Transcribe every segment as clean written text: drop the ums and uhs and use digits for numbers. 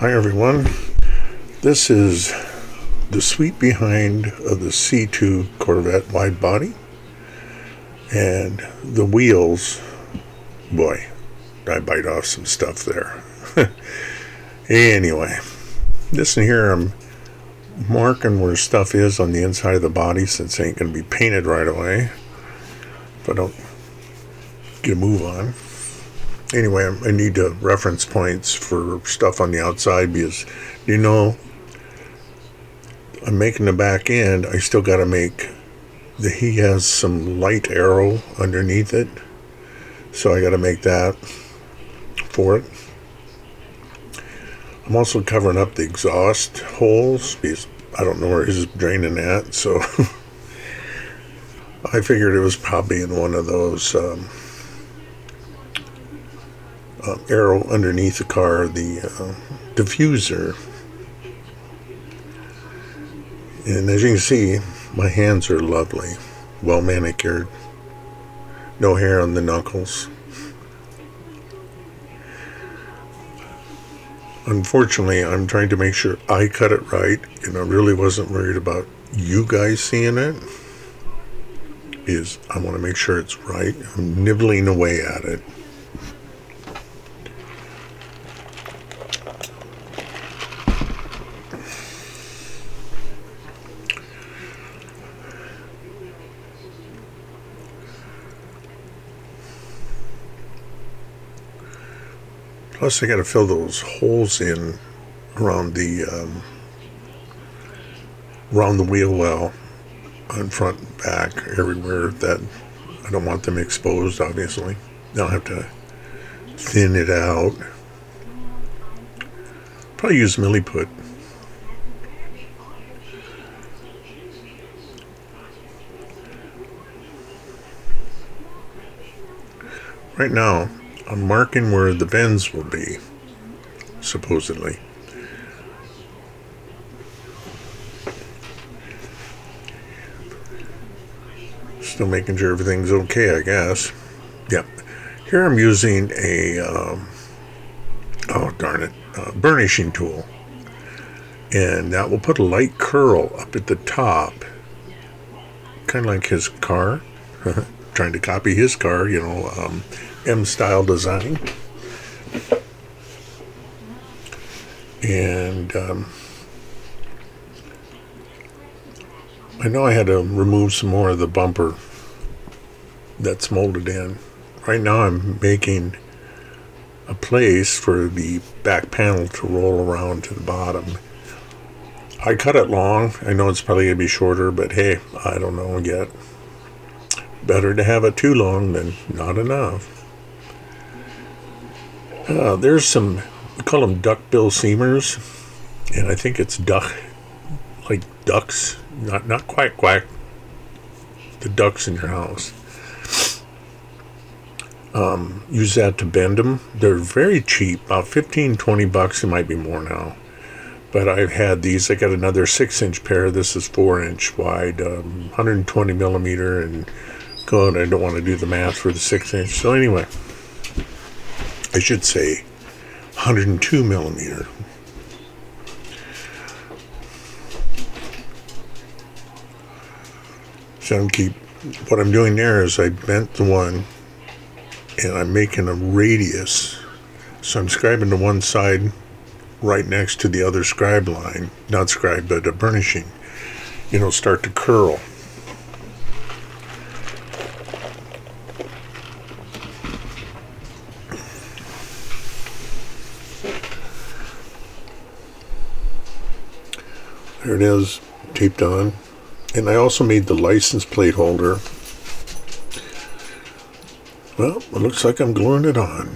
Hi everyone, this is the suite behind of the C2 Corvette wide body, and the wheels, boy, I bite off some stuff there. Anyway, this in here I'm marking where stuff is on the inside of the body since it ain't going to be painted right away if I don't get a move on. Anyway, I need reference points for stuff on the outside because, I'm making the back end. I still got to make he has some light arrow underneath it, so I got to make that for it. I'm also covering up the exhaust holes because I don't know where he's draining at, so I figured it was probably in one of those arrow underneath the car, the diffuser. And as you can see, my hands are lovely, well manicured, no hair on the knuckles. Unfortunately, I'm trying to make sure I cut it right, and I really wasn't worried about you guys seeing it, because I want to make sure it's right. I'm nibbling away at it. Plus, I got to fill those holes in around the wheel well, on front and back, everywhere that I don't want them exposed. Obviously, I'll have to thin it out. Probably use milliput. Right now, I'm marking where the bends will be, supposedly. Still making sure everything's okay, I guess. Yep. Here I'm using a, burnishing tool. And that will put a light curl up at the top. Kind of like his car. Trying to copy his car, M-style design. And I know I had to remove some more of the bumper that's molded in. Right now I'm making a place for the back panel to roll around to the bottom. I cut it long. I know it's probably going to be shorter, but hey, I don't know yet. Better to have it too long than not enough. There's some, we call them duckbill seamers, and I think it's like ducks, not quite quack, the ducks in your house. Use that to bend them. They're very cheap, about $15-20. It might be more now. But I've had these. I got another 6-inch pair. This is 4-inch wide, 120 millimeter, and God, I don't want to do the math for the 6-inch. So anyway, I should say 102 millimeter. So what I'm doing there is I bent the one, and I'm making a radius. So I'm scribing to one side right next to the other scribe line. Not scribe, but a burnishing. Start to curl. There it is, taped on. And I also made the license plate holder. Well, it looks like I'm gluing it on.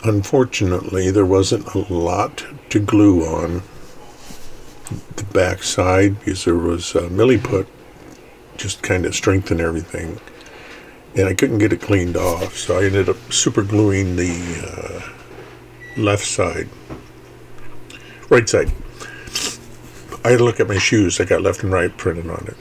Unfortunately, there wasn't a lot to glue on the back side because there was milliput, just kind of strengthen everything. And I couldn't get it cleaned off, so I ended up super gluing the left side. Right side. I had to look at my shoes. I got left and right printed on it.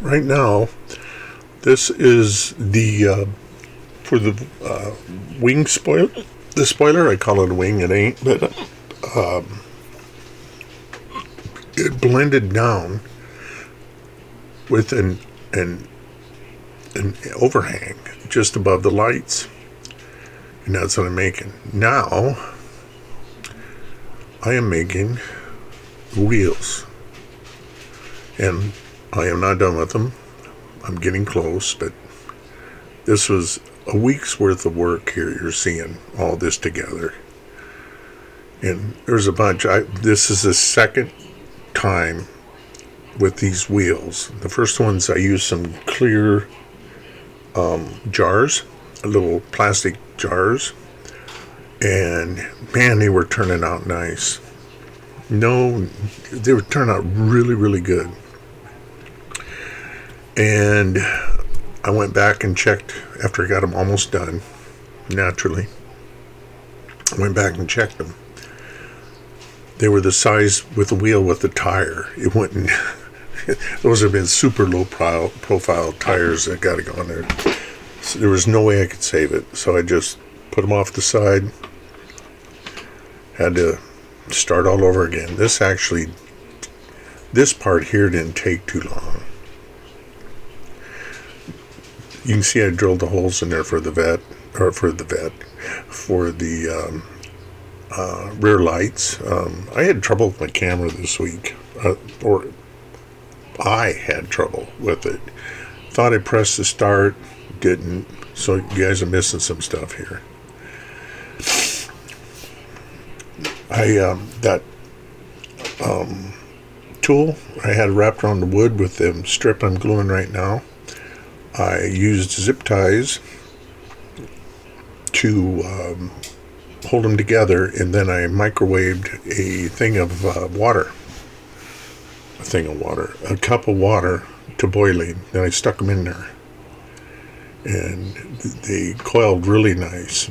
right now, this is the for the wing spoiler. The spoiler, I call it a wing. It ain't, but it blended down with an overhang just above the lights, and that's what I'm making now. I am making wheels, and I am not done with them. I'm getting close, but this was a week's worth of work here. You're seeing all this together, and there's a bunch. This is the second time with these wheels. The first ones I used some clear jars, little plastic jars, and man, they were turning out nice. No, they were turning out really, really good. And I went back and checked after I got them almost done. Naturally, I went back and checked them. They were the size with the wheel with the tire. It wouldn't. Those have been super low profile tires that got to go on there. So there was no way I could save it. So I just put them off the side. Had to start all over again. This part here didn't take too long. You can see I drilled the holes in there for the rear lights. I had trouble with my camera this week, or I had trouble with it. Thought I pressed the start, didn't. So you guys are missing some stuff here. That tool I had wrapped around the wood with the strip I'm gluing right now. I used zip ties to hold them together, and then I microwaved a cup of water to boiling. Then I stuck them in there, and they coiled really nice.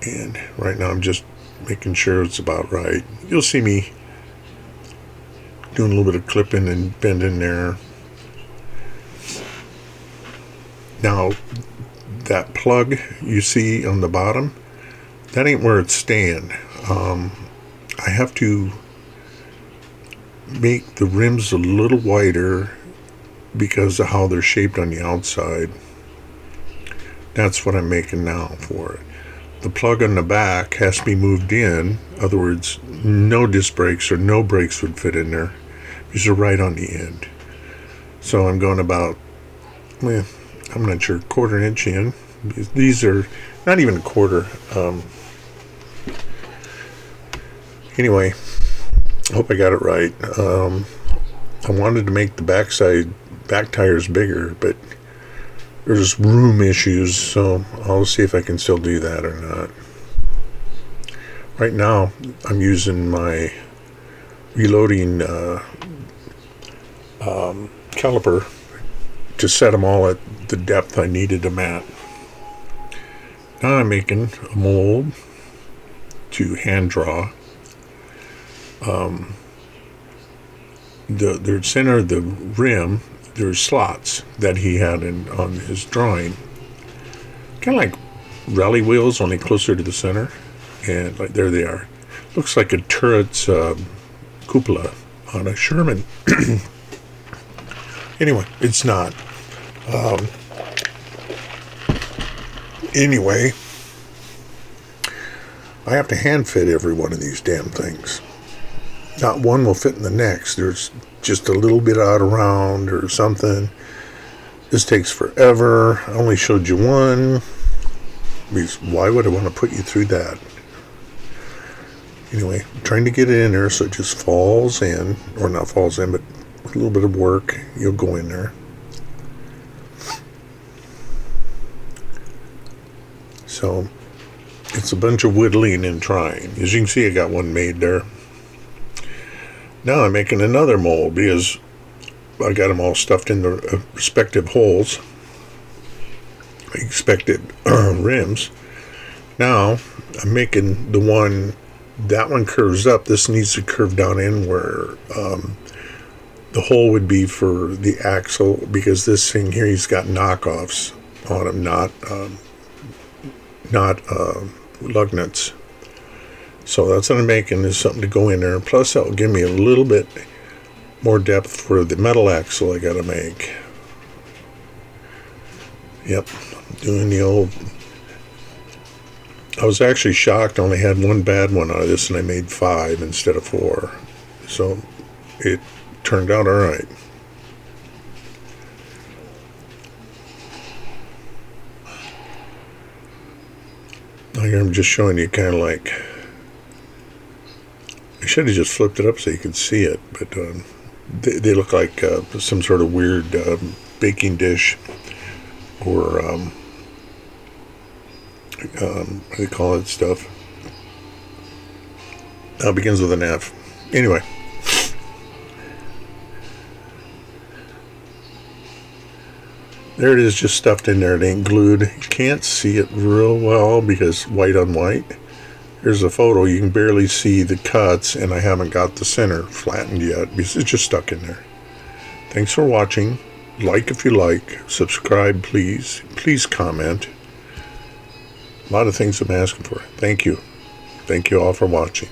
And right now I'm just making sure it's about right. You'll see me doing a little bit of clipping and bending there. Now, that plug you see on the bottom, that ain't where it's staying. I have to make the rims a little wider because of how they're shaped on the outside. That's what I'm making now for it. The plug on the back has to be moved in. In other words, no disc brakes or no brakes would fit in there because they're right on the end. So I'm going about, I'm not sure, 1/4 inch in. These are not even a quarter. Anyway, I hope I got it right. I wanted to make the back tires bigger, but there's room issues, so I'll see if I can still do that or not. Right now, I'm using my reloading caliper to set them all at the depth I needed them at. Now I'm making a mold to hand draw. The center of the rim, there's slots that he had on his drawing, kind of like rally wheels, only closer to the center, and like there they are. Looks like a turret's cupola on a Sherman. Anyway, it's not. Anyway, I have to hand fit every one of these damn things. Not one will fit in the next. There's just a little bit out around or something. This takes forever. I only showed you one. Because why would I want to put you through that? Anyway, I'm trying to get it in there so it just falls in, or not falls in, but with a little bit of work, you'll go in there. So it's a bunch of whittling and trying. As you can see, I got one made there. Now I'm making another mold because I got them all stuffed in the respective holes, expected rims. Now I'm making the one, that one curves up. This needs to curve down in where The hole would be for the axle, because this thing here, he's got knockoffs on him, not lug nuts. So that's what I'm making, is something to go in there. Plus that will give me a little bit more depth for the metal axle I gotta make. Yep, doing the old... I was actually shocked I only had one bad one out of this, and I made 5 instead of 4. So it turned out alright. I'm just showing you kind of like... I should have just flipped it up so you could see it, but they look like some sort of weird baking dish, or what do you call it stuff? It begins with an F. Anyway. There it is, just stuffed in there. It ain't glued. You can't see it real well because white on white. Here's a photo. You can barely see the cuts, and I haven't got the center flattened yet because it's just stuck in there. Thanks for watching. Like if you like. Subscribe, please. Please comment. A lot of things I'm asking for. Thank you. Thank you all for watching.